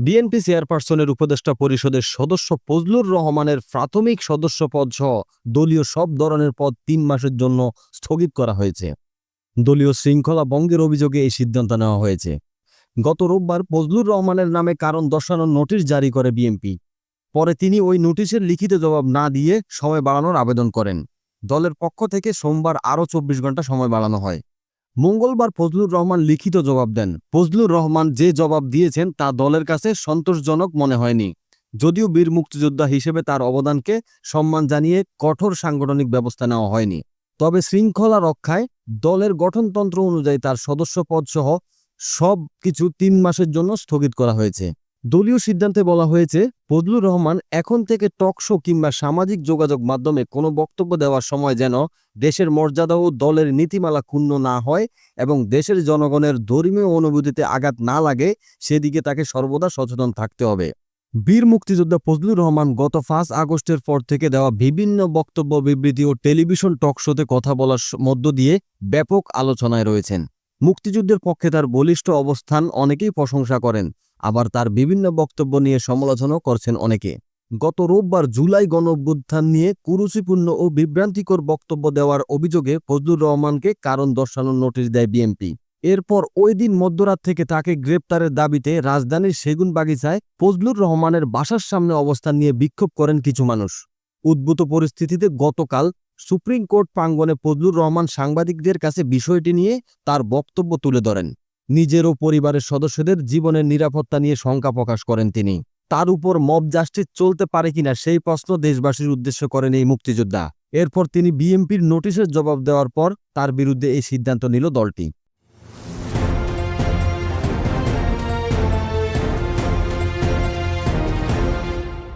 BNP চেয়ারপারসনের উপদেষ্টা পরিষদের সদস্য ফজলুর রহমানের প্রাথমিক সদস্যপদ সহ দলীয় সব ধরনের পদ ৩ মাসের জন্য স্থগিত করা হয়েছে। দলীয় শৃঙ্খলা ভঙ্গের অভিযোগে এই সিদ্ধান্ত নেওয়া হয়েছে। গত রোববার ফজলুর রহমানের নামে কারণ দর্শানোর নোটিশ জারি করে বিএনপি। পরে তিনি ওই নোটিশের লিখিত জবাব না দিয়ে সময় বাড়ানোর আবেদন করেন। দলের পক্ষ থেকে সোমবার আরও ২৪ ঘন্টা সময় বাড়ানো হয়। মঙ্গলবার ফজলুর রহমান লিখিত জবাব দেন। ফজলুর রহমান যে জবাব দিয়েছেন তা দলের কাছে সন্তোষজনক মনে হয়নি। যদিও বীর মুক্তিযোদ্ধা হিসেবে তার অবদানকে সম্মান জানিয়ে কঠোর সাংগঠনিক ব্যবস্থা নেওয়া হয়নি, তবে শৃঙ্খলা রক্ষায় দলের গঠনতন্ত্র অনুযায়ী তার সদস্যপদ সহ সব কিছু ৩ মাসের জন্য স্থগিত করা হয়েছে। দলীয় সিদ্ধান্তে বলা হয়েছে, ফজলুর রহমান এখন থেকে টক শো কিংবা সামাজিক যোগাযোগ মাধ্যমে কোনো বক্তব্য দেওয়ার সময় যেন দেশের মর্যাদা ও দলের নীতিমালা ক্ষুণ্ণ না হয় এবং দেশের জনগণের ধর্মীয় অনুভূতিতে আঘাত না লাগে সেদিকে তাকে সর্বদা সচেতন থাকতে হবে। বীর মুক্তিযোদ্ধা ফজলুর রহমান গত ৫ আগস্টের পর থেকে দেওয়া বিভিন্ন বক্তব্য, বিবৃতি ও টেলিভিশন টক শোতে কথা বলার মধ্য দিয়ে ব্যাপক আলোচনায় রয়েছেন। মুক্তিযুদ্ধের পক্ষে তার বলিষ্ঠ অবস্থান অনেকেই প্রশংসা করেন, আবার তার বিভিন্ন বক্তব্য নিয়ে সমালোচনাও করছেন অনেকে। গত রোববার জুলাই গণঅভ্যুত্থান নিয়ে কুরুচিপূর্ণ ও বিভ্রান্তিকর বক্তব্য দেওয়ার অভিযোগে ফজলুর রহমানকে কারণ দর্শানোর নোটিশ দেয় বিএনপি। এরপর ওই দিন মধ্যরাত থেকে তাকে গ্রেপ্তারের দাবিতে রাজধানীর সেগুনবাগিচায় ফজলুর রহমানের বাসার সামনে অবস্থান নিয়ে বিক্ষোভ করেন কিছু মানুষ। উদ্ভূত পরিস্থিতিতে গতকাল সুপ্রিম কোর্ট প্রাঙ্গণে ফজলুর রহমান সাংবাদিকদের কাছে বিষয়টি নিয়ে তার বক্তব্য তুলে ধরেন। নিজের ও পরিবারের সদস্যদের জীবনের নিরাপত্তা নিয়ে শঙ্কা প্রকাশ করেন তিনি। তার উপর মব জাস্টিস চলতে পারে কিনা সেই প্রশ্ন দেশবাসীর উদ্দেশ্য করেন এই মুক্তিযোদ্ধা। এরপর তিনি বিএনপির নোটিশের জবাব দেওয়ার পর তার বিরুদ্ধে এই সিদ্ধান্ত নিল দলটি।